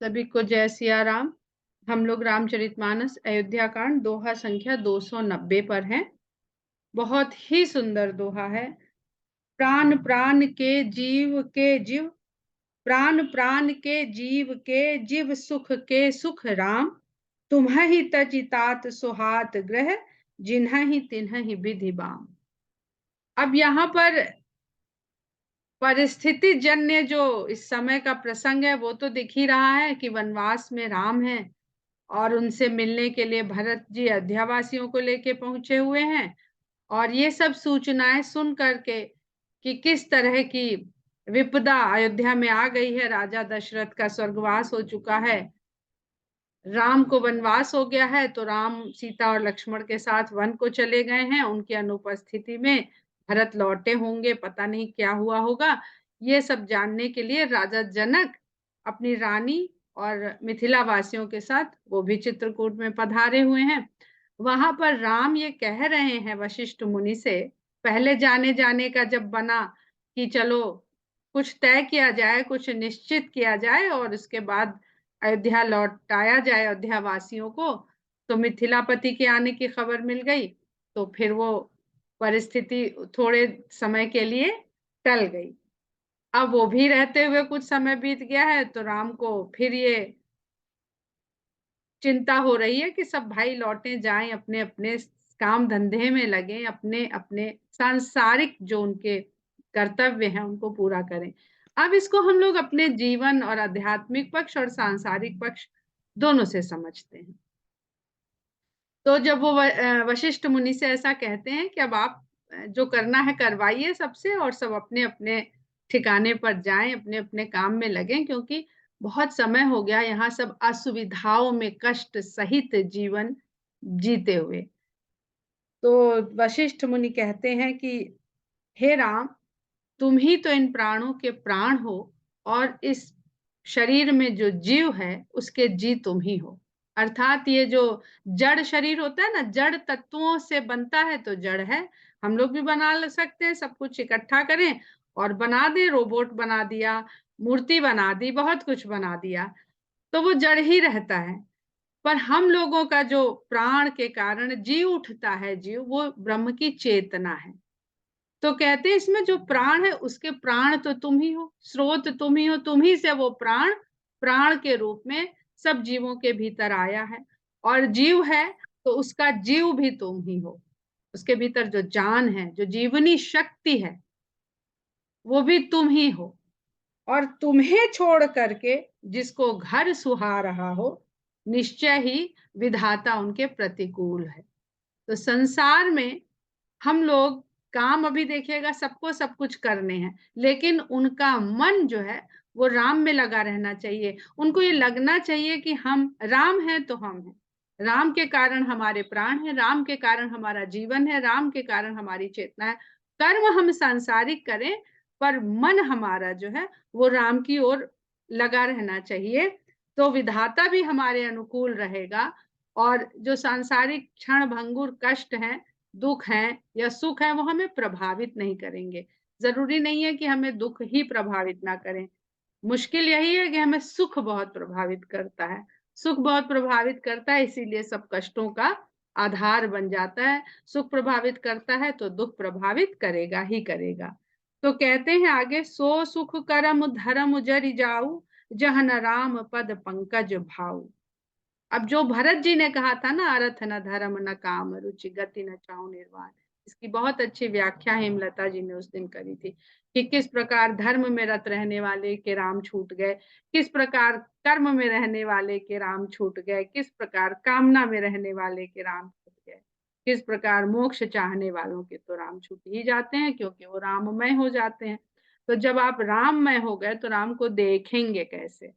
सभी को जय सिया राम। हम लोग रामचरितमानस अयोध्या कांड दोहा संख्या 290 पर हैं। बहुत ही सुंदर दोहा है। प्राण प्राण के जीव, प्राण प्राण के जीव सुख के सुख राम। तुम्हि तजि तात सुहात ग्रह, जिन्हि तिन्हि विधि बाम। अब यहाँ पर परिस्थिति जन्य जो इस समय का प्रसंग है वो तो दिख ही रहा है कि वनवास में राम है और उनसे मिलने के लिए भरत जी अयोध्यावासियों को लेके पहुंचे हुए हैं। और ये सब सूचनाएं सुन करके कि किस तरह की विपदा अयोध्या में आ गई है, राजा दशरथ का स्वर्गवास हो चुका है, राम को वनवास हो गया है, तो राम सीता और लक्ष्मण के साथ वन को चले गए हैं। उनकी अनुपस्थिति में भरत लौटे होंगे, पता नहीं क्या हुआ होगा। ये सब जानने के लिए राजा जनक अपनी रानी और मिथिला वासियों के साथ वो भी चित्रकूट में पधारे हुए हैं। वहां पर राम ये कह रहे हैं वशिष्ठ मुनि से, पहले जाने जाने का जब बना कि चलो कुछ तय किया जाए, कुछ निश्चित किया जाए और उसके बाद अयोध्या लौटाया जाए अयोध्या वासियों को, तो मिथिलापति के आने की खबर मिल गई। तो फिर वो परिस्थिति थोड़े समय के लिए टल गई। अब वो भी रहते हुए कुछ समय बीत गया है, तो राम को फिर ये चिंता हो रही है कि सब भाई लौटे जाएं, अपने अपने काम धंधे में लगे, अपने अपने सांसारिक जो उनके कर्तव्य हैं उनको पूरा करें। अब इसको हम लोग अपने जीवन और आध्यात्मिक पक्ष और सांसारिक पक्ष दोनों से समझते हैं। तो जब वो वशिष्ठ मुनि से ऐसा कहते हैं कि अब आप जो करना है करवाइए सबसे, और सब अपने अपने ठिकाने पर जाएं, अपने अपने काम में लगें, क्योंकि बहुत समय हो गया यहाँ सब असुविधाओं में कष्ट सहित जीवन जीते हुए। तो वशिष्ठ मुनि कहते हैं कि हे राम, तुम ही तो इन प्राणों के प्राण हो और इस शरीर में जो जीव है उसके जी तुम ही हो। अर्थात ये जो जड़ शरीर होता है ना, जड़ तत्वों से बनता है तो जड़ है। हम लोग भी बना सकते हैं, सब कुछ इकट्ठा करें और बना दे, रोबोट बना दिया, मूर्ति बना दी, बहुत कुछ बना दिया, तो वो जड़ ही रहता है। पर हम लोगों का जो प्राण के कारण जी उठता है जीव, वो ब्रह्म की चेतना है। तो कहते हैं इसमें जो प्राण है उसके प्राण तो तुम ही हो, स्रोत तुम ही हो, तुम ही से वो प्राण प्राण के रूप में सब जीवों के भीतर आया है। और जीव है तो उसका जीव भी तुम ही हो, उसके भीतर जो जान है, जो जीवनी शक्ति है, वो भी तुम ही हो। और तुम्हें छोड़ करके जिसको घर सुहा रहा हो, निश्चय ही विधाता उनके प्रतिकूल है। तो संसार में हम लोग काम अभी देखिएगा सबको सब कुछ करने हैं, लेकिन उनका मन जो है वो राम में लगा रहना चाहिए। उनको ये लगना चाहिए कि हम राम हैं तो हम हैं, राम के कारण हमारे प्राण हैं, राम के कारण हमारा जीवन है, राम के कारण हमारी चेतना है। कर्म हम सांसारिक करें पर मन हमारा जो है वो राम की ओर लगा रहना चाहिए, तो विधाता भी हमारे अनुकूल रहेगा। और जो सांसारिक क्षण भंगुर कष्ट हैं, दुख है या सुख है, वो हमें प्रभावित नहीं करेंगे। जरूरी नहीं है कि हमें दुख ही प्रभावित ना करें, मुश्किल यही है कि हमें सुख बहुत प्रभावित करता है। सुख बहुत प्रभावित करता है, इसीलिए सब कष्टों का आधार बन जाता है। सुख प्रभावित करता है तो दुख प्रभावित करेगा ही करेगा। तो कहते हैं आगे, सो सुख करम धर्म जरि जाऊ, जह न राम पद पंकज भाऊ। अब जो भरत जी ने कहा था ना, अर्थ न धर्म न काम रुचि गति न चाहु निर्वाण, इसकी बहुत अच्छी व्याख्या हेमलता जी ने उस दिन करी थी कि किस प्रकार धर्म में रत रहने वाले के राम छूट गए, किस प्रकार कर्म में रहने वाले के राम छूट गए, किस प्रकार कामना में रहने वाले के राम छूट गए, किस प्रकार मोक्ष चाहने वालों के तो राम छूट ही जाते हैं, क्योंकि वो राममय हो जाते हैं। तो जब आप राममय हो गए तो राम को देखेंगे कैसे।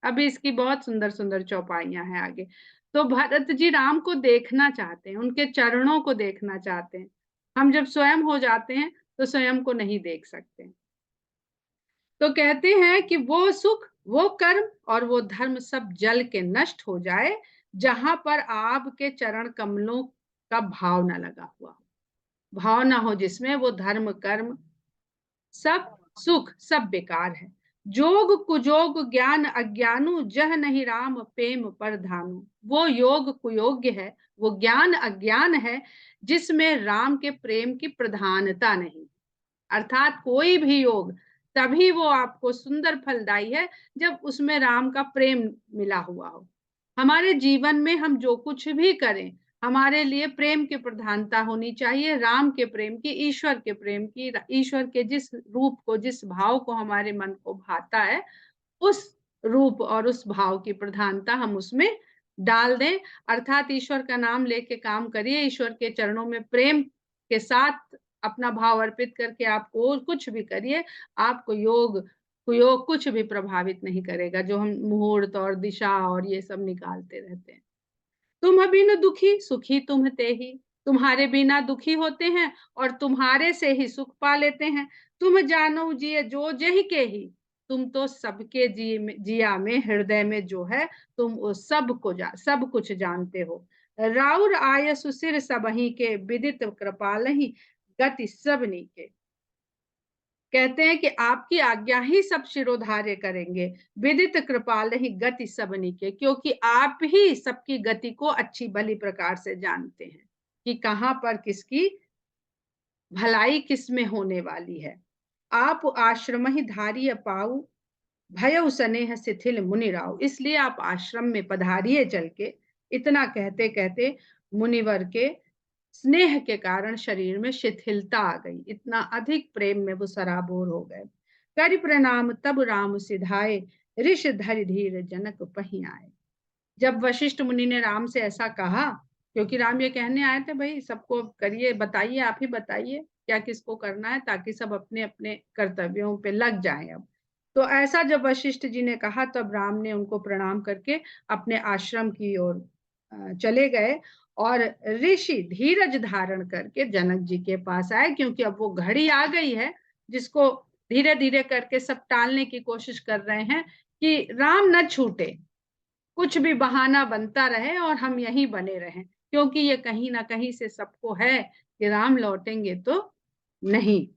अभी इसकी बहुत सुंदर सुंदर चौपाइयां हैं आगे। तो भरत जी राम को देखना चाहते हैं, उनके चरणों को देखना चाहते हैं। हम जब स्वयं हो जाते हैं तो स्वयं को नहीं देख सकते। तो कहते हैं कि वो सुख, वो कर्म और वो धर्म सब जल के नष्ट हो जाए, जहां पर आपके चरण कमलों का भाव ना लगा हुआ हो। भाव ना हो जिसमें, वो धर्म कर्म सब सुख सब बेकार है। जोग कुजोग ज्ञान अज्ञानु जह नहीं राम प्रेम पर धानु। वो योग कुयोग्य है, वो ज्ञान अज्ञान है जिसमें राम के प्रेम की प्रधानता नहीं। अर्थात कोई भी योग तभी वो आपको सुंदर फलदायी है जब उसमें राम का प्रेम मिला हुआ हो। हमारे जीवन में हम जो कुछ भी करें, हमारे लिए प्रेम की प्रधानता होनी चाहिए, राम के प्रेम की, ईश्वर के प्रेम की। ईश्वर के जिस रूप को, जिस भाव को हमारे मन को भाता है, उस रूप और उस भाव की प्रधानता हम उसमें डाल दें। अर्थात ईश्वर का नाम लेके काम करिए, ईश्वर के चरणों में प्रेम के साथ अपना भाव अर्पित करके आप कुछ भी करिए, आपको योग कुयोग कुछ भी प्रभावित नहीं करेगा, जो हम मुहूर्त और दिशा और ये सब निकालते रहते हैं। तुम बिन दुखी सुखी तुम ते ही। तुम्हारे बिना दुखी होते हैं और तुम्हारे से ही सुख पा लेते हैं। तुम जानो जिए जो जही के ही। तुम तो सबके जिया में, हृदय में जो है, तुम वो सब कुछ जानते हो। राउर आय सुसिर सबही के विदित कृपालहि गति सबनी के। कहते हैं कि आपकी आज्ञा ही सब शिरोधार्य करेंगे, विदित कृपाल ही गति सबनी के, क्योंकि आप ही सबकी गति को अच्छी भली प्रकार से जानते हैं कि कहां पर किसकी भलाई किस में होने वाली है। आप आश्रम ही धारिय पाऊ भय स्नेह शिथिल मुनि राव। इसलिए आप आश्रम में पधारिए चल के। इतना कहते कहते मुनिवर के स्नेह के कारण शरीर में शिथिलता आ गई, इतना अधिक प्रेम में वो सराबोर हो गए। कर प्रणाम तब राम सिधाए, ऋष धरि धीर जनक पही आए। जब वशिष्ठ मुनि ने राम से ऐसा कहा, क्योंकि राम ये कहने आए थे, भाई सबको करिए, बताइए, आप ही बताइए क्या किसको करना है, ताकि सब अपने अपने कर्तव्यों पे लग जाएं अब। तो ऐसा जब वशिष्ठ जी ने कहा, तब राम ने उनको प्रणाम करके अपने आश्रम की ओर चले गए और ऋषि धीरज धारण करके जनक जी के पास आए, क्योंकि अब वो घड़ी आ गई है जिसको धीरे धीरे करके सब टालने की कोशिश कर रहे हैं कि राम न छूटे, कुछ भी बहाना बनता रहे और हम यहीं बने रहें, क्योंकि ये कहीं ना कहीं से सबको है कि राम लौटेंगे तो नहीं।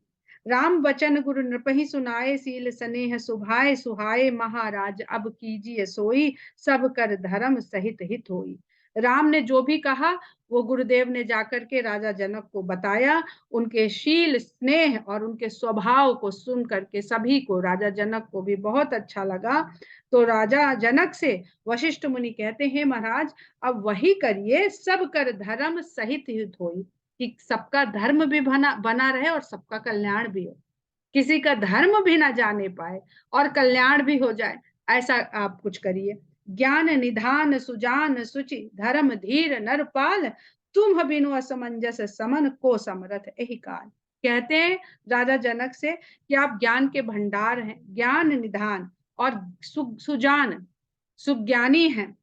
राम वचन गुरु नृपहि सुनाए, सील स्नेह सुभाए सुहाए, महाराज अब कीजिए सोई, सब कर धर्म सहित हित होई। राम ने जो भी कहा वो गुरुदेव ने जाकर के राजा जनक को बताया। उनके शील, स्नेह और उनके स्वभाव को सुन करके सभी को, राजा जनक को भी बहुत अच्छा लगा। तो राजा जनक से वशिष्ठ मुनि कहते हैं, महाराज अब वही करिए, सब कर धर्म सहित हित होई, कि सबका धर्म भी बना रहे और सबका कल्याण भी हो, किसी का धर्म भी ना जाने पाए और कल्याण भी हो जाए, ऐसा आप कुछ करिए। ज्ञान निधान सुजान सुचि धर्म धीर नरपाल, तुम बिनु असमंजस समन को समरथ एहि काल। कहते हैं राजा जनक से कि आप ज्ञान के भंडार हैं, ज्ञान निधान और सुजान, सुज्ञानी हैं,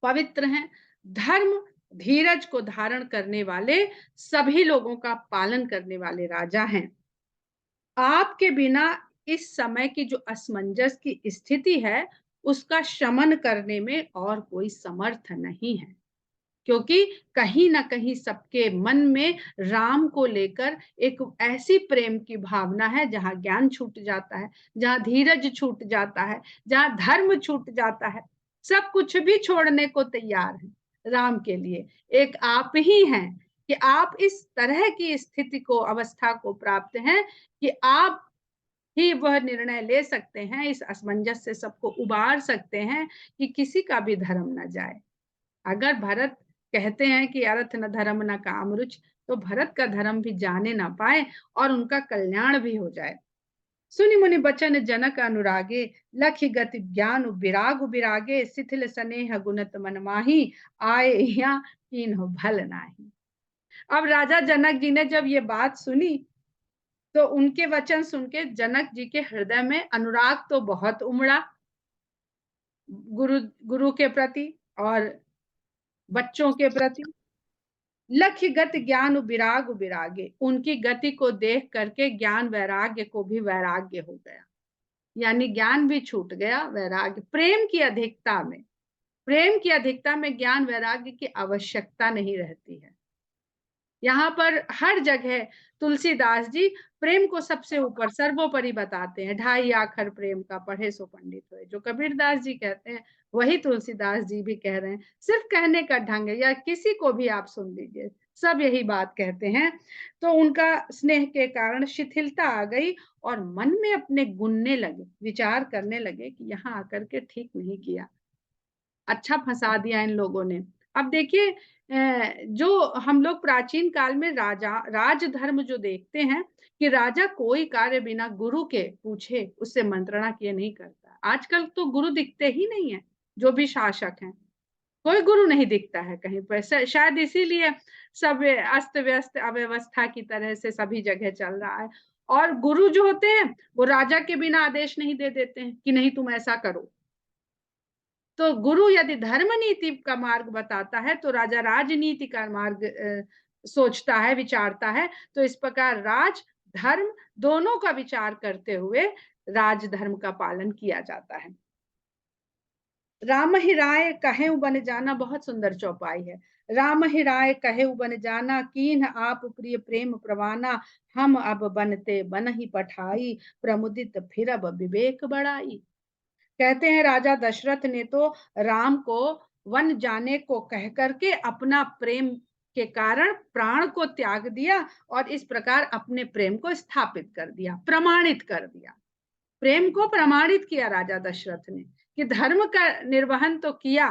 पवित्र हैं, धर्म धीरज को धारण करने वाले, सभी लोगों का पालन करने वाले राजा हैं। आपके बिना इस समय की जो असमंजस की स्थिति है उसका शमन करने में और कोई समर्थ नहीं है, क्योंकि कहीं ना कहीं सबके मन में राम को लेकर एक ऐसी प्रेम की भावना है जहां ज्ञान छूट जाता है, जहां धीरज छूट जाता है, जहां धर्म छूट जाता है, सब कुछ भी छोड़ने को तैयार है राम के लिए। एक आप ही हैं कि आप इस तरह की स्थिति को, अवस्था को प्राप्त हैं कि आप ही वह निर्णय ले सकते हैं, इस असमंजस से सबको उबार सकते हैं कि किसी का भी धर्म न जाए। अगर भरत कहते हैं कि अर्थ न धर्म न काम रुच, तो भरत का धर्म भी जाने ना पाए और उनका कल्याण भी हो जाए। सुनि मुनि बचन जनक अनुरागे, लखि गति ज्ञान विराग विरागे, शिथिल स्नेह गुणत मन माही, आए यहाँ कीन्ह भल नाही। अब राजा जनक जी ने जब ये बात सुनी, तो उनके वचन सुन के जनक जी के हृदय में अनुराग तो बहुत उमड़ा, गुरु गुरु के प्रति और बच्चों के प्रति। लक्ष्य गति ज्ञान विराग विरागे, उनकी गति को देख करके ज्ञान वैराग्य को भी वैराग्य हो गया, यानी ज्ञान भी छूट गया, वैराग्य, प्रेम की अधिकता में, प्रेम की अधिकता में ज्ञान वैराग्य की आवश्यकता नहीं रहती है। यहाँ पर हर जगह तुलसीदास जी प्रेम को सबसे ऊपर सर्वोपरि बताते हैं। ढाई आखर प्रेम का पढ़े सो पंडित हुए, जो कबीरदास जी कहते हैं वही तुलसीदास जी भी कह रहे हैं। सिर्फ कहने का ढंग है, या किसी को भी आप सुन लीजिए, सब यही बात कहते हैं। तो उनका स्नेह के कारण शिथिलता आ गई और मन में अपने गुनने लगे, विचार करने लगे कि यहाँ आकर के ठीक नहीं किया, अच्छा फंसा दिया इन लोगों ने। अब देखिए जो हम लोग प्राचीन काल में राजा राजधर्म जो देखते हैं कि राजा कोई कार्य बिना गुरु के पूछे उससे मंत्रणा किए नहीं करता। आजकल तो गुरु दिखते ही नहीं है, जो भी शासक हैं कोई गुरु नहीं दिखता है कहीं पर। शायद इसीलिए सब अस्त व्यस्त अव्यवस्था की तरह से सभी जगह चल रहा है। और गुरु जो होते हैं वो राजा के बिना आदेश नहीं दे देते हैं कि नहीं तुम ऐसा करो। तो गुरु यदि धर्म नीति का मार्ग बताता है तो राजा राजनीति का मार्ग सोचता है, विचारता है। तो इस प्रकार राज धर्म दोनों का विचार करते हुए राजधर्म का पालन किया जाता है। राम ही राय कहेउ बन जाना बहुत सुंदर चौपाई है। राम ही राय कहेउ बन जाना, कीन्ह आप प्रिय प्रेम प्रवाना, हम अब बनते बन ही पठाई, प्रमुदित फिर अब विवेक बढ़ाई। कहते हैं राजा दशरथ ने तो राम को वन जाने को कह करके अपना प्रेम के कारण प्राण को त्याग दिया और इस प्रकार अपने प्रेम को स्थापित कर दिया, प्रमाणित कर दिया। प्रेम को प्रमाणित किया राजा दशरथ ने कि धर्म का निर्वहन तो किया,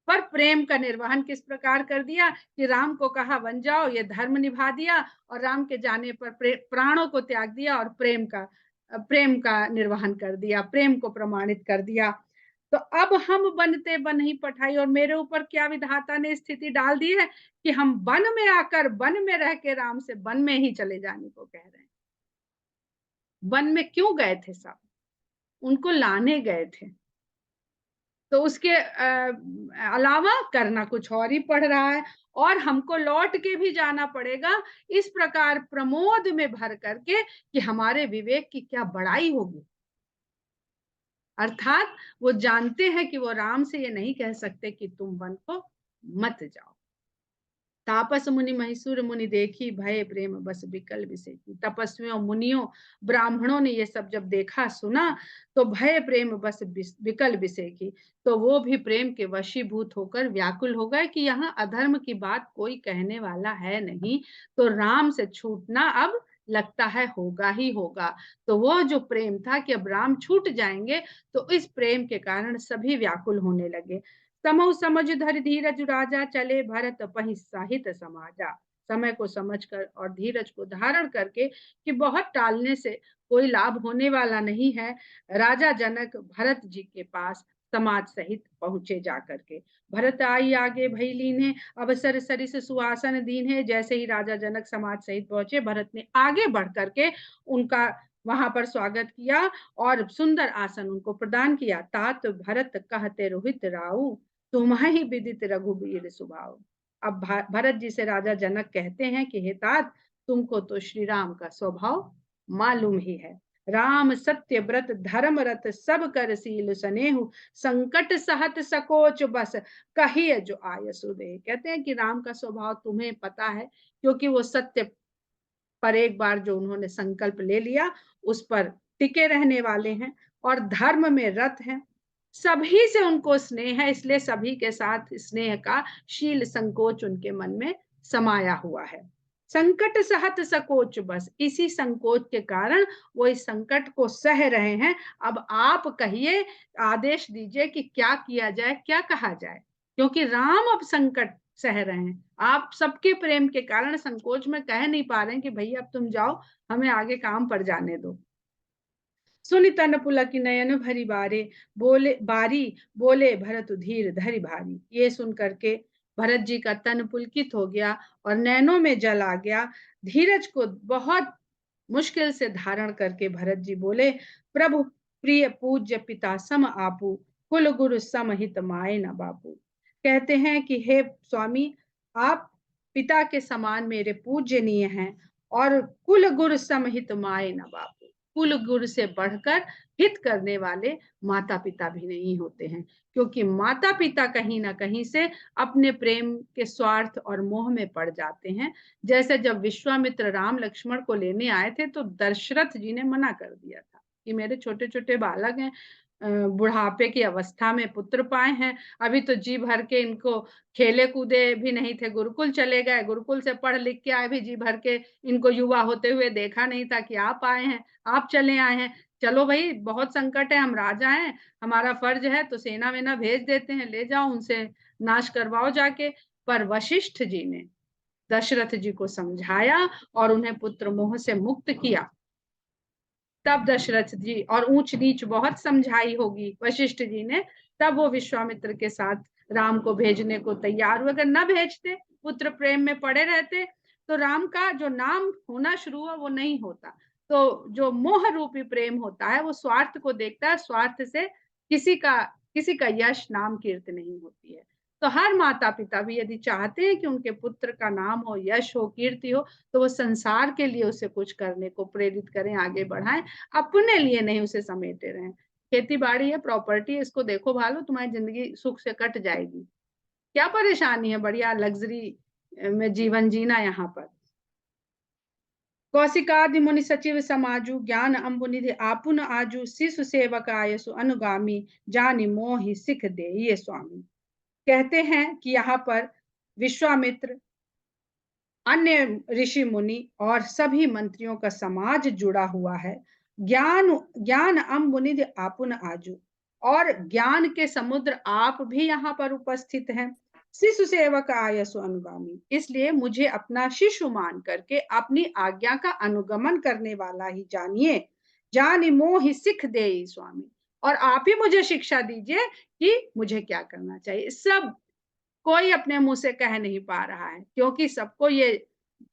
पर प्रेम का निर्वहन किस प्रकार कर दिया कि राम को कहा वन जाओ, ये धर्म निभा दिया और राम के जाने पर प्राणों को त्याग दिया और प्रेम का निर्वहन कर दिया, प्रेम को प्रमाणित कर दिया। तो अब हम बनते बन ही पठाई, और मेरे ऊपर क्या विधाता ने स्थिति डाल दी है कि हम वन में आकर वन में रह के राम से वन में ही चले जाने को कह रहे हैं। वन में क्यों गए थे सब? उनको लाने गए थे। तो उसके अलावा करना कुछ और ही पड़ रहा है, और हमको लौट के भी जाना पड़ेगा इस प्रकार प्रमोद में भर करके कि हमारे विवेक की क्या बड़ाई होगी। अर्थात वो जानते हैं कि वो राम से ये नहीं कह सकते कि तुम वन को मत जाओ। तापस मुनि महिसूर मुनि देखी, भय प्रेम बस विकल विसेकी। तपस्वियों मुनियों ब्राह्मणों ने ये सब जब देखा सुना तो भय प्रेम बस विकल विसेकी, तो वो भी प्रेम के वशीभूत होकर व्याकुल हो गए कि यहाँ अधर्म की बात कोई कहने वाला है नहीं, तो राम से छूटना अब लगता है होगा ही होगा। तो वो जो प्रेम था कि अब राम छूट जाएंगे, तो इस प्रेम के कारण सभी व्याकुल होने लगे। समौ समझ धर धीरज राजा, चले भरत पहि साहित समाजा। समय को समझकर और धीरज को धारण करके कि बहुत टालने से कोई लाभ होने वाला नहीं है, राजा जनक भरत जी के पास समाज सहित पहुंचे जाकर के। भरत आई आगे भई लीने, अवसर सरिस सुहासन दीन्हे। जैसे ही राजा जनक समाज सहित पहुंचे, भरत ने आगे बढ़ करके उनका वहां पर स्वागत किया और सुंदर आसन उनको प्रदान किया। तात भरत कहते रोहित राऊ, तुम्हें विदित रघुबीर स्वभाव। अब भरत जी से राजा जनक कहते हैं कि हे तात, तुमको तो श्री राम का स्वभाव मालूम ही है। राम सत्य व्रत धर्म रत सब कर सील सनेहु, संकट सहत सकोच बस कहिए जो आयसु दे। कहते हैं कि राम का स्वभाव तुम्हें पता है, क्योंकि वो सत्य पर एक बार जो उन्होंने संकल्प ले लिया उस पर टिके रहने वाले हैं और धर्म में रत हैं। सभी से उनको स्नेह है, इसलिए सभी के साथ स्नेह का शील संकोच उनके मन में समाया हुआ है। संकट सहत सकोच बस, इसी संकोच के कारण वो इस संकट को सह रहे हैं। अब आप कहिए, आदेश दीजिए कि क्या किया जाए, क्या कहा जाए, क्योंकि राम अब संकट सह रहे हैं। आप सबके प्रेम के कारण संकोच में कह नहीं पा रहे हैं कि भैया अब तुम जाओ, हमें आगे काम पर जाने दो। सुनि तन पुलक नयन भरी बोले भरत धीर धरि भारी। ये सुन करके भरत जी का तन पुलकित हो गया और नैनों में जल आ गया। धीरज को बहुत मुश्किल से धारण करके भरत जी बोले, प्रभु प्रिय पूज्य पिता सम आपू, कुल गुरु समहित माए न बापू। कहते हैं कि हे स्वामी, आप पिता के समान मेरे पूज्यनीय हैं और कुल गुरु समहित माए न बापू। कुल गुरु से बढ़कर हित करने वाले माता पिता भी नहीं होते हैं, क्योंकि माता पिता कहीं ना कहीं से अपने प्रेम के स्वार्थ और मोह में पड़ जाते हैं। जैसे जब विश्वामित्र राम लक्ष्मण को लेने आए थे तो दशरथ जी ने मना कर दिया था कि मेरे छोटे छोटे बालक हैं, बुढ़ापे की अवस्था में पुत्र पाए हैं, अभी तो जी भर के इनको खेले कूदे भी नहीं थे, गुरुकुल चले गए, गुरुकुल से पढ़ लिख के आए भी जी भर के इनको युवा होते हुए देखा नहीं था कि आप आए हैं, आप चले आए हैं। चलो भाई बहुत संकट है, हम राजा हैं, हमारा फर्ज है तो सेना वेना भेज देते हैं, ले जाओ उनसे नाश करवाओ जाके। पर वशिष्ठ जी ने दशरथ जी को समझाया और उन्हें पुत्र मोह से मुक्त किया। तब दशरथ जी, और ऊंच नीच बहुत समझाई होगी वशिष्ठ जी ने, तब वो विश्वामित्र के साथ राम को भेजने को तैयार हुए। अगर न भेजते, पुत्र प्रेम में पड़े रहते, तो राम का जो नाम होना शुरू हुआ वो नहीं होता। तो जो मोह रूपी प्रेम होता है वो स्वार्थ को देखता है, स्वार्थ से किसी का यश नाम कीर्ति नहीं होती है। तो हर माता पिता भी यदि चाहते हैं कि उनके पुत्र का नाम हो, यश हो, कीर्ति हो, तो वो संसार के लिए उसे कुछ करने को प्रेरित करें, आगे बढ़ाएं, अपने लिए नहीं उसे समेटे रहें। खेती बाड़ी है, प्रॉपर्टी है, इसको देखो भालो, तुम्हारी जिंदगी सुख से कट जाएगी। क्या परेशानी है बढ़िया लग्जरी में जीवन जीना यहाँ पर। कौशिकादि मुनि सचिव समाजु ज्ञान अम्बुनिधि आपुन आजु शिशु सेवक आयसु अनुगामी जानि मोहि सिख दे ये स्वामी। कहते हैं कि यहाँ पर विश्वामित्र, अन्य ऋषि मुनि और सभी मंत्रियों का समाज जुड़ा हुआ है। ज्ञान ज्ञान अम्बुनिधि आपुन आजू, और ज्ञान के समुद्र आप भी यहाँ पर उपस्थित हैं। शिशु सेवक आयसु अनुगामी, इसलिए मुझे अपना शिशु मान करके अपनी आज्ञा का अनुगमन करने वाला ही जानिए। जानि मोहि सिख दे स्वामी, और आप ही मुझे शिक्षा दीजिए कि मुझे क्या करना चाहिए। सब कोई अपने मुंह से कह नहीं पा रहा है, क्योंकि सबको ये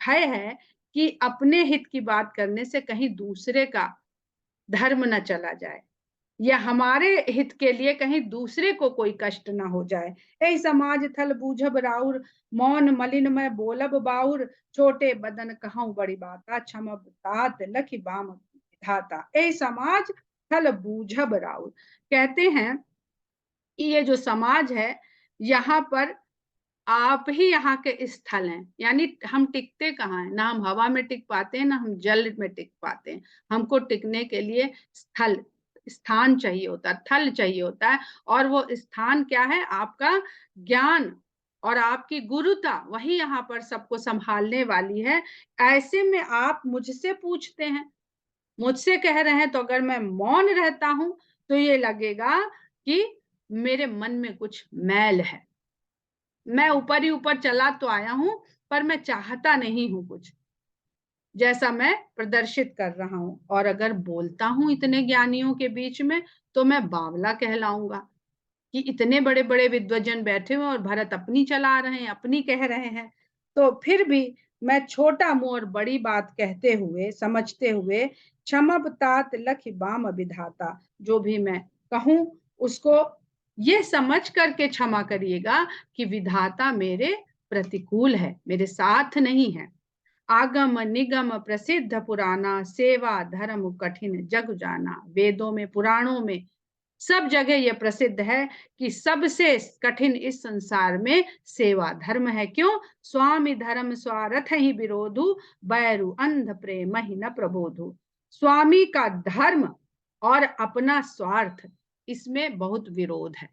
भय है कि अपने हित की बात करने से कहीं दूसरे का धर्म न चला जाए, या हमारे हित के लिए कहीं दूसरे को कोई कष्ट ना हो जाए। ऐ समाज थल बूझब राउर, मौन मलिन में बोलब बाउर, छोटे बदन कहूं बड़ी बाता, क्षमब तात लखी बाम विधाता। ऐ समाज थल बूझब राउर, कहते हैं कि ये जो समाज है, यहाँ पर आप ही यहाँ के स्थल हैं। यानी हम टिकते कहाँ हैं, ना हम हवा में टिक पाते हैं, ना हम जल में टिक पाते हैं। हमको टिकने के लिए स्थान चाहिए होता है, थल चाहिए होता है। और वो स्थान क्या है, आपका ज्ञान और आपकी गुरुता, वही यहाँ पर सबको संभालने वाली है। ऐसे में आप मुझसे पूछते हैं, मुझसे कह रहे हैं, तो अगर मैं मौन रहता हूं तो ये लगेगा कि मेरे मन में कुछ मैल है। मैं ऊपर ही ऊपर चला तो आया हूं, पर मैं चाहता नहीं हूं कुछ, जैसा मैं प्रदर्शित कर रहा हूं। और अगर बोलता हूं इतने ज्ञानियों के बीच में, तो मैं बावला कहलाऊंगा कि इतने बड़े बड़े विद्वजन बैठे हुए और भरत अपनी चला रहे हैं, अपनी कह रहे हैं। तो फिर भी मैं छोटा मुंह और बड़ी बात कहते हुए, समझते हुए, क्षमब तात लख बाम विधाता, जो भी मैं कहूं उसको ये समझ करके क्षमा करिएगा कि विधाता मेरे प्रतिकूल है, मेरे साथ नहीं है। आगम निगम प्रसिद्ध पुराना, सेवा धर्म कठिन जग जाना। वेदों में, पुराणों में, सब जगह यह प्रसिद्ध है कि सबसे कठिन इस संसार में सेवा धर्म है। क्यों? स्वामी धर्म स्वार्थ ही विरोधु, बैरु अंध प्रेम ही न प्रबोधु। स्वामी का धर्म और अपना स्वार्थ, इसमें बहुत विरोध है।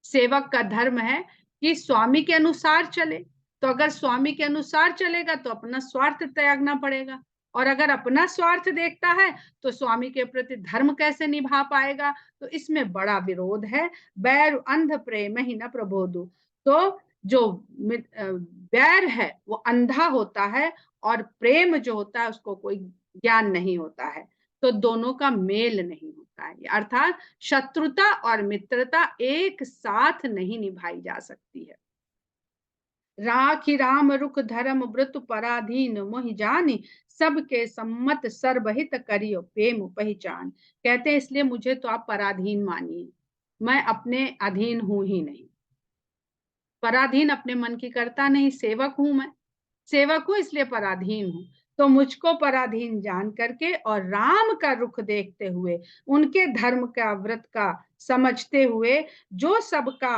सेवक का धर्म है कि स्वामी के अनुसार चले, तो अगर स्वामी के अनुसार चलेगा तो अपना स्वार्थ त्यागना पड़ेगा, और अगर अपना स्वार्थ देखता है तो स्वामी के प्रति धर्म कैसे निभा पाएगा। तो इसमें बड़ा विरोध है। बैर अंध प्रेम ही न प्रबोधु, तो जो बैर है वो अंधा होता है, और प्रेम जो होता है उसको कोई ज्ञान नहीं होता है। तो दोनों का मेल नहीं होता है, अर्थात शत्रुता और मित्रता एक साथ नहीं निभाई जा सकती है। राखी राम रुख धर्म व्रत पराधीन मोहि जानी, सबके सम्मत सर्वहित करियो प्रेम पहचान। कहते हैं इसलिए मुझे तो आप पराधीन मानिए, मैं अपने अधीन हूं ही नहीं। पराधीन अपने मन की करता नहीं, सेवक हूं मैं, सेवक हूं इसलिए पराधीन हूं। तो मुझको पराधीन जान करके और राम का रुख देखते हुए, उनके धर्म का व्रत का समझते हुए, जो सबका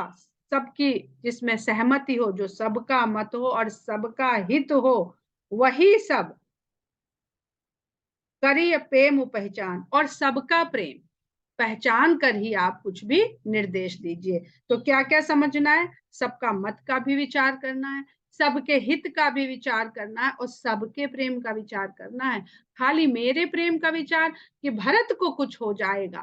सबकी जिसमें सहमति हो, जो सबका मत हो और सबका हित हो, वही सब करिय प्रेम पहचान, और सबका प्रेम पहचान कर ही आप कुछ भी निर्देश दीजिए। तो क्या क्या समझना है? सबका मत का भी विचार करना है, सबके हित का भी विचार करना है और सबके प्रेम का विचार करना है। खाली मेरे प्रेम का विचार कि भरत को कुछ हो जाएगा,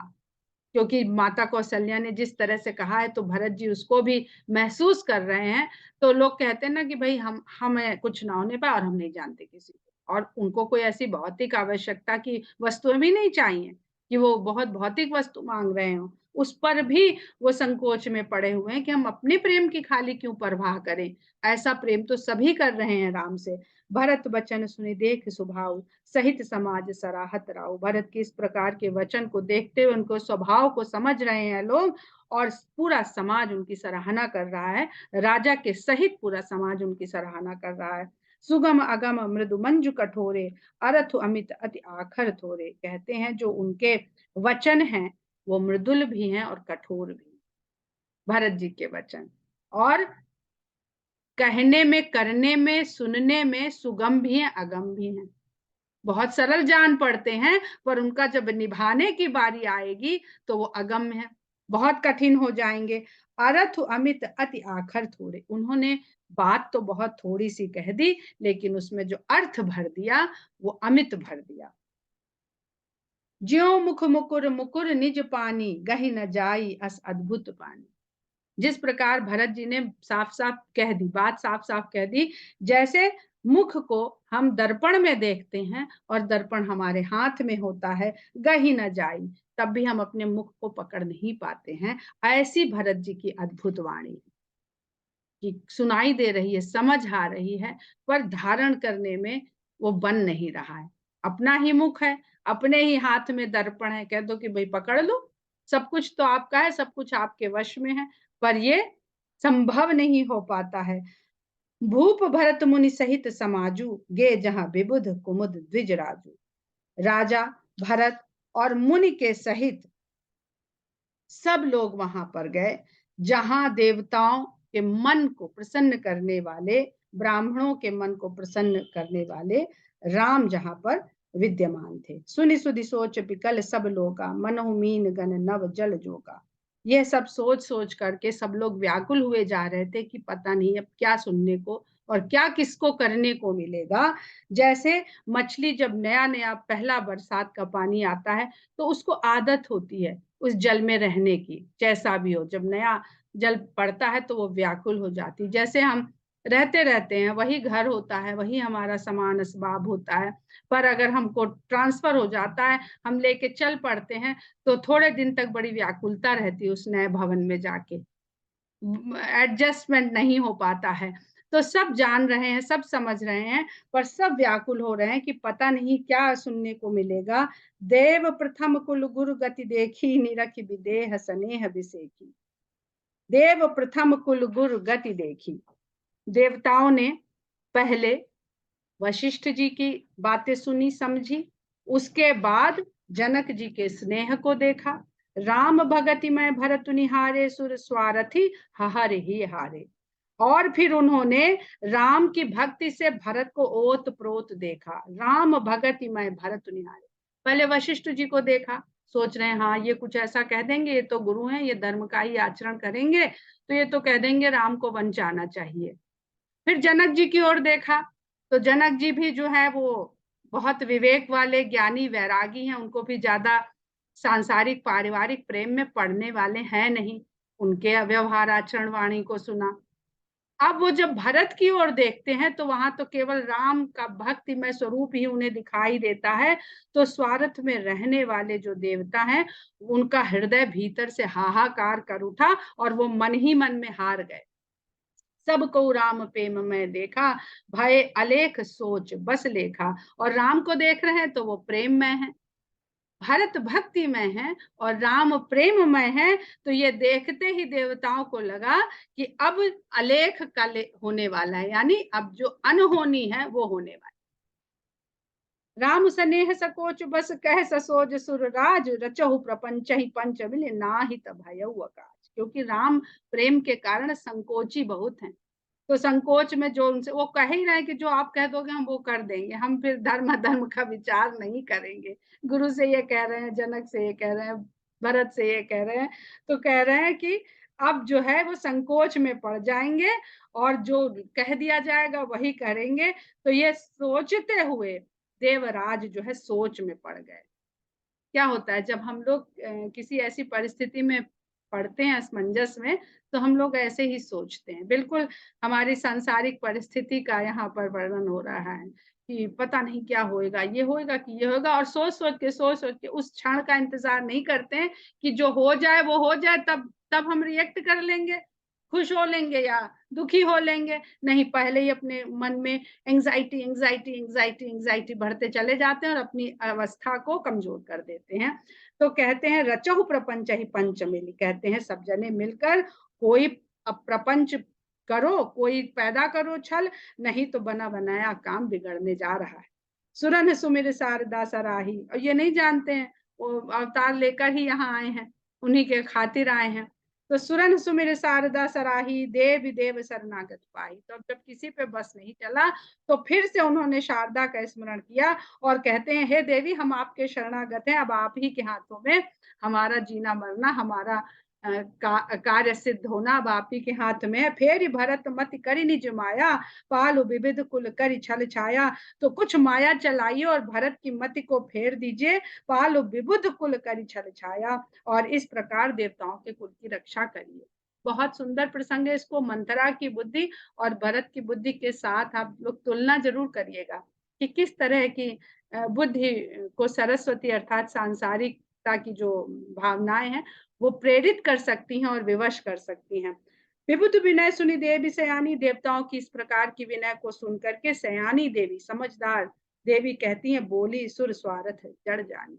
क्योंकि माता कौशल्या ने जिस तरह से कहा है तो भरत जी उसको भी महसूस कर रहे हैं। तो लोग कहते हैं ना कि भाई हम हमें कुछ ना होने पाए और हम नहीं जानते किसी को, और उनको कोई ऐसी भौतिक आवश्यकता की वस्तुएं भी नहीं चाहिए कि वो बहुत भौतिक वस्तु मांग रहे हो, उस पर भी वो संकोच में पड़े हुए हैं कि हम अपने प्रेम की खाली क्यों परवाह करें। ऐसा प्रेम तो सभी कर रहे हैं राम से। भरत वचन सुने देख स्वभाव, सहित समाज सराहत राव। भरत के इस प्रकार के वचन को देखते हुए उनको स्वभाव को समझ रहे हैं लोग, और पूरा समाज उनकी सराहना कर रहा है। राजा के सहित पूरा समाज उनकी सराहना कर रहा है। सुगम अगम मृदु मंजु कठोरे, अरथ अमित अति आखर थोरे। कहते हैं जो उनके वचन हैं वो मृदुल भी हैं और कठोर भी। भरत जी के वचन, और कहने में, करने में, सुनने में सुगम भी हैं, अगम भी हैं। बहुत सरल जान पड़ते हैं, पर उनका जब निभाने की बारी आएगी तो वो अगम्य है, बहुत कठिन हो जाएंगे। अरथ अमित अति आखर थोड़े। उन्होंने बात तो बहुत थोड़ी सी कह दी, लेकिन उसमें जो अर्थ भर दिया वो अमित भर दिया। ज्यो मुख मुकुर मुकुर निज पानी, गहि न जाई अस अद्भुत पानी। जिस प्रकार भरत जी ने साफ साफ कह दी, बात साफ साफ कह दी, जैसे मुख को हम दर्पण में देखते हैं और दर्पण हमारे हाथ में होता है, गही न जाई, तब भी हम अपने मुख को पकड़ नहीं पाते हैं। ऐसी भरत जी की अद्भुत वाणी कि सुनाई दे रही है, समझ आ रही है, पर धारण करने में वो बन नहीं रहा है। अपना ही मुख है, अपने ही हाथ में दर्पण है, कह दो कि भाई पकड़ लो, सब कुछ तो आपका है, सब कुछ आपके वश में है, पर ये संभव नहीं हो पाता है। भूप भरत मुनि सहित समाजू, गे जहां विबुध कुमुद द्विज राजू। राजा भरत और मुनि के सहित सब लोग वहां पर गए, जहां देवताओं के मन को प्रसन्न करने वाले, ब्राह्मणों के मन को प्रसन्न करने वाले राम जहां पर विद्यमान थे। सुनि सुधि सोच विकल सब लोगा, मनहु मीन गण नव जल जोगा। यह सब सोच सोच करके सब लोग व्याकुल हुए जा रहे थे कि पता नहीं अब क्या सुनने को और क्या किसको करने को मिलेगा। जैसे मछली जब नया नया पहला बरसात का पानी आता है तो उसको आदत होती है उस जल में रहने की, जैसा भी हो, जब नया जल पड़ता है तो वो व्याकुल हो जाती। जैसे हम रहते रहते हैं, वही घर होता है, वही हमारा सामान असबाब होता है, पर अगर हमको ट्रांसफर हो जाता है, हम लेके चल पड़ते हैं, तो थोड़े दिन तक बड़ी व्याकुलता रहती है उस नए भवन में जाके, एडजस्टमेंट नहीं हो पाता है। तो सब जान रहे हैं, सब समझ रहे हैं, पर सब व्याकुल हो रहे हैं कि पता नहीं क्या सुनने को मिलेगा। देव प्रथम कुल गुरु गति देखी, निरख विदेह स्नेह विसेखी। देव प्रथम कुल गुरु गति देखी। देवताओं ने पहले वशिष्ठ जी की बातें सुनी समझी, उसके बाद जनक जी के स्नेह को देखा। राम भगति में भरत निहारे, सुर स्वारथी हहर ही हारे। और फिर उन्होंने राम की भक्ति से भरत को ओत प्रोत देखा। राम भगति में भरत निहारे, पहले वशिष्ठ जी को देखा, सोच रहे हैं हाँ ये कुछ ऐसा कह देंगे, ये तो गुरु हैं, ये धर्म का ही आचरण करेंगे, तो ये तो कह देंगे राम को वन जाना चाहिए। फिर जनक जी की ओर देखा, तो जनक जी भी जो है वो बहुत विवेक वाले ज्ञानी वैरागी हैं, उनको भी ज्यादा सांसारिक पारिवारिक प्रेम में पड़ने वाले हैं नहीं। उनके व्यवहार आचरण वाणी को सुना। अब वो जब भरत की ओर देखते हैं तो वहां तो केवल राम का भक्तिमय स्वरूप ही उन्हें दिखाई देता है। तो स्वार्थ में रहने वाले जो देवता हैं, उनका हृदय भीतर से हाहाकार कर उठा और वो मन ही मन में हार गए। सबको राम प्रेम में देखा, भय अलेख सोच बस लेखा। और राम को देख रहे हैं तो वो प्रेम में है, भरत भक्ति में है और राम प्रेम में है। तो ये देखते ही देवताओं को लगा कि अब अलेख कल होने वाला है, यानी अब जो अनहोनी है वो होने वाली। राम सनेह सकोच बस कह ससोज सुर राज, रचहु प्रपंच ही पंच मिले नाहित भयउ अकाज। क्योंकि राम प्रेम के कारण संकोची बहुत हैं, तो संकोच में जो उनसे वो कह ही रहे हैं कि जो आप कह दोगे हम वो कर देंगे, हम फिर धर्म धर्म का विचार नहीं करेंगे। गुरु से ये कह रहे हैं, जनक से ये कह रहे हैं, भरत से ये कह रहे हैं, तो कह रहे हैं कि अब जो है वो संकोच में पड़ जाएंगे और जो कह दिया जाएगा वही करेंगे। तो ये सोचते हुए देवराज जो है सोच में पड़ गए। क्या होता है जब हम लोग किसी ऐसी परिस्थिति में पड़ते हैं, असमंजस में, तो हम लोग ऐसे ही सोचते हैं। बिल्कुल हमारी सांसारिक परिस्थिति का यहाँ पर वर्णन हो रहा है कि पता नहीं क्या होएगा, ये होएगा कि ये होगा, और सोच सोच के उस क्षण का इंतजार नहीं करते हैं कि जो हो जाए वो हो जाए, तब तब हम रिएक्ट कर लेंगे, खुश हो लेंगे या दुखी हो लेंगे। नहीं, पहले ही अपने मन में एंजाइटी एंजाइटी एंजाइटी एंजाइटी बढ़ते चले जाते हैं और अपनी अवस्था को कमजोर कर देते हैं। तो कहते हैं रचहु प्रपंच ही पंच मिली, कहते हैं सब जने मिलकर कोई प्रपंच करो, कोई पैदा करो छल, नहीं तो बना बनाया काम बिगड़ने जा रहा है। सुरन सुमिर शारदा सराही, और ये नहीं जानते हैं वो अवतार लेकर ही यहाँ आए हैं, उन्हीं के खातिर आए हैं। तो सुरन सुमिर शारदा सराही, देव देव शरणागत पाई। तो अब जब किसी पे बस नहीं चला तो फिर से उन्होंने शारदा का स्मरण किया और कहते हैं हे देवी हम आपके शरणागत हैं, अब आप ही के हाथों में हमारा जीना मरना, हमारा कार्य सिद्ध होना अब आप ही के हाथ में है। फेर भरत मत करी निज माया, पालु विविध कुल करी छल छाया। तो कुछ माया चलाइए और भरत की मति को फेर दीजिए, पालु विविध कुल करी छल छाया, और इस प्रकार देवताओं के कुल की रक्षा करिए। बहुत सुंदर प्रसंग है। इसको मंथरा की बुद्धि और भरत की बुद्धि के साथ आप लोग तुलना जरूर करिएगा कि किस तरह की बुद्धि को सरस्वती अर्थात सांसारिकता की जो भावनाएं हैं वो प्रेरित कर सकती हैं और विवश कर सकती हैं। विबुध विनय सुनी देवी सयानी, देवताओं की इस प्रकार की विनय को सुनकर के सयानी देवी, समझदार देवी कहती हैं, बोली सुर स्वार्थ जड़ जानी।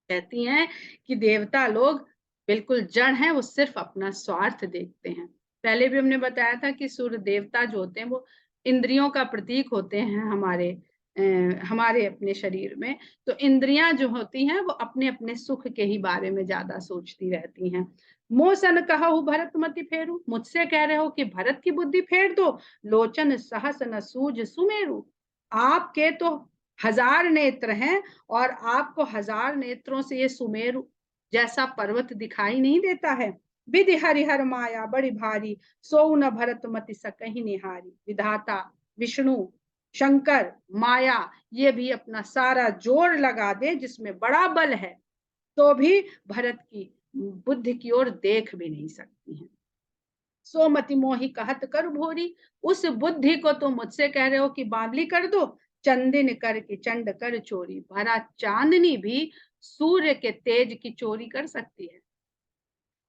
कहती हैं कि देवता लोग बिल्कुल जड़ हैं, वो सिर्फ अपना स्वार्थ देखते हैं। पहले भी हमने बताया था कि सूर्य देवता जो होते हैं वो इंद्रियों का प्रतीक होते हैं हमारे अपने शरीर में। तो इंद्रियां जो होती हैं वो अपने अपने सुख के ही बारे में ज्यादा सोचती रहती हैं। मोसन कहु भरत मति फेरू, मुझसे कह रहे हो कि भरत की बुद्धि फेर दो। लोचन सहस न सूझ सुमेरु, आपके तो हजार नेत्र हैं और आपको हजार नेत्रों से ये सुमेरु जैसा पर्वत दिखाई नहीं देता है। विधि हरिहर माया बड़ी भारी, सो न भरत मति सकहि निहारी। विधाता विष्णु शंकर माया ये भी अपना सारा जोर लगा दे जिसमें बड़ा बल है, तो भी भरत की बुद्धि की ओर देख भी नहीं सकती हैं। सोमति मोहि कहत कर भोरी, उस बुद्धि को तुम मुझसे कह रहे हो कि बावली कर दो। चंदिन कर की चंड कर चोरी, भरा चांदनी भी सूर्य के तेज की चोरी कर सकती है।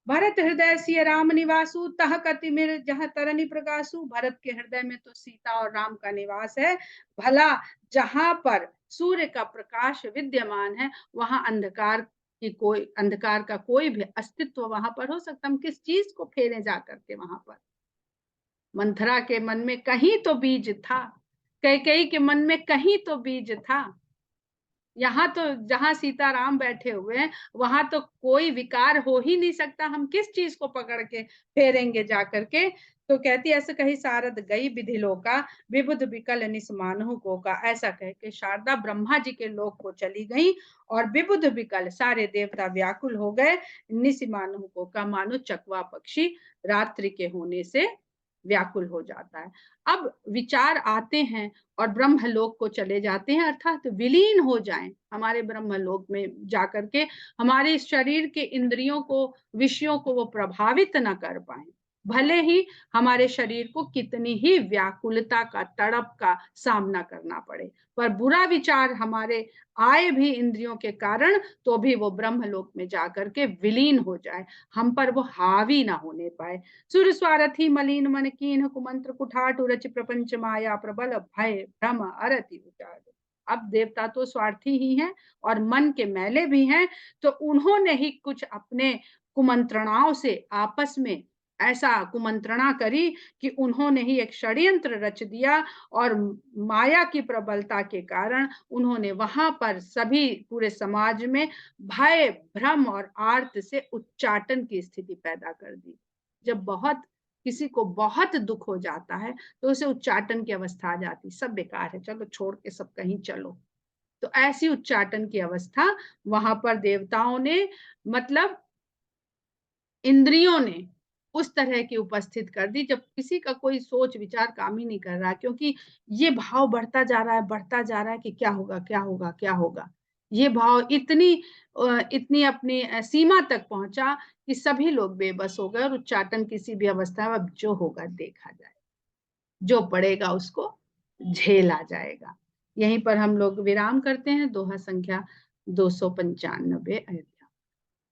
भरत हृदय सिय राम निवासु, तह कति मिर जहाँ तरनी प्रकाशु, भरत के हृदय में तो सीता और राम का निवास है। भला जहां पर सूर्य का प्रकाश विद्यमान है वहां अंधकार का कोई भी अस्तित्व वहां पर हो सकता। हम किस चीज को फेरे जा करके वहां पर। मंथरा के मन में कहीं तो बीज था, कैकेयी के मन में कहीं तो बीज था। यहाँ तो जहां सीताराम बैठे हुए हैं वहां तो कोई विकार हो ही नहीं सकता, हम किस चीज को पकड़ के फेरेंगे जा करके। तो कहती ऐसे कही सारद गई विधि लोका, विबुध विकल निसमानहु को का। ऐसा कह के शारदा ब्रह्मा जी के लोक को चली गई और विबुध विकल सारे देवता व्याकुल हो गए। निसमानहु को का मानो चकवा पक्षी रात्रि के होने से व्याकुल हो जाता है। अब विचार आते हैं और ब्रह्मलोक को चले जाते हैं, अर्थात विलीन हो जाएं हमारे ब्रह्मलोक में जाकर के, हमारे शरीर के इंद्रियों को विषयों को वो प्रभावित न कर पाए। भले ही हमारे शरीर को कितनी ही व्याकुलता का तड़प का सामना करना पड़े, पर बुरा विचार हमारे आए भी इंद्रियों के कारण तो भी वो ब्रह्मलोक में जाकर के विलीन हो जाए, हम पर वो हावी ना होने पाए। सुर स्वारथी मलिन मन कीन कुमंत्र कुठाट रच प्रपंच माया प्रबल भय भ्रम अरति विचार। अब देवता तो स्वार्थी ही हैं और मन के मैले भी हैं, तो उन्होंने ही कुछ अपने कुमंत्रणाओं से आपस में ऐसा कुमंत्रणा करी कि उन्होंने ही एक षड्यंत्र रच दिया और माया की प्रबलता के कारण उन्होंने वहां पर सभी पूरे समाज में भय, भ्रम और आर्त से उच्चाटन की स्थिति पैदा कर दी। जब बहुत किसी को बहुत दुख हो जाता है तो उसे उच्चाटन की अवस्था आ जाती, सब बेकार है, चलो छोड़ के सब कहीं चलो। तो ऐसी उच्चाटन की अवस्था वहां पर देवताओं ने, मतलब इंद्रियों ने उस तरह की उपस्थित कर दी, जब किसी का कोई सोच विचार काम ही नहीं कर रहा, क्योंकि ये भाव बढ़ता जा रहा है, बढ़ता जा रहा है कि क्या होगा, क्या होगा, क्या होगा। ये भाव इतनी अपनी सीमा तक पहुंचा कि सभी लोग बेबस हो गए और उच्चाटन किसी भी अवस्था में अब जो होगा देखा जाए, जो पड़ेगा उसको झेला जाएगा। यहीं पर हम लोग विराम करते हैं। दोहा संख्या 295।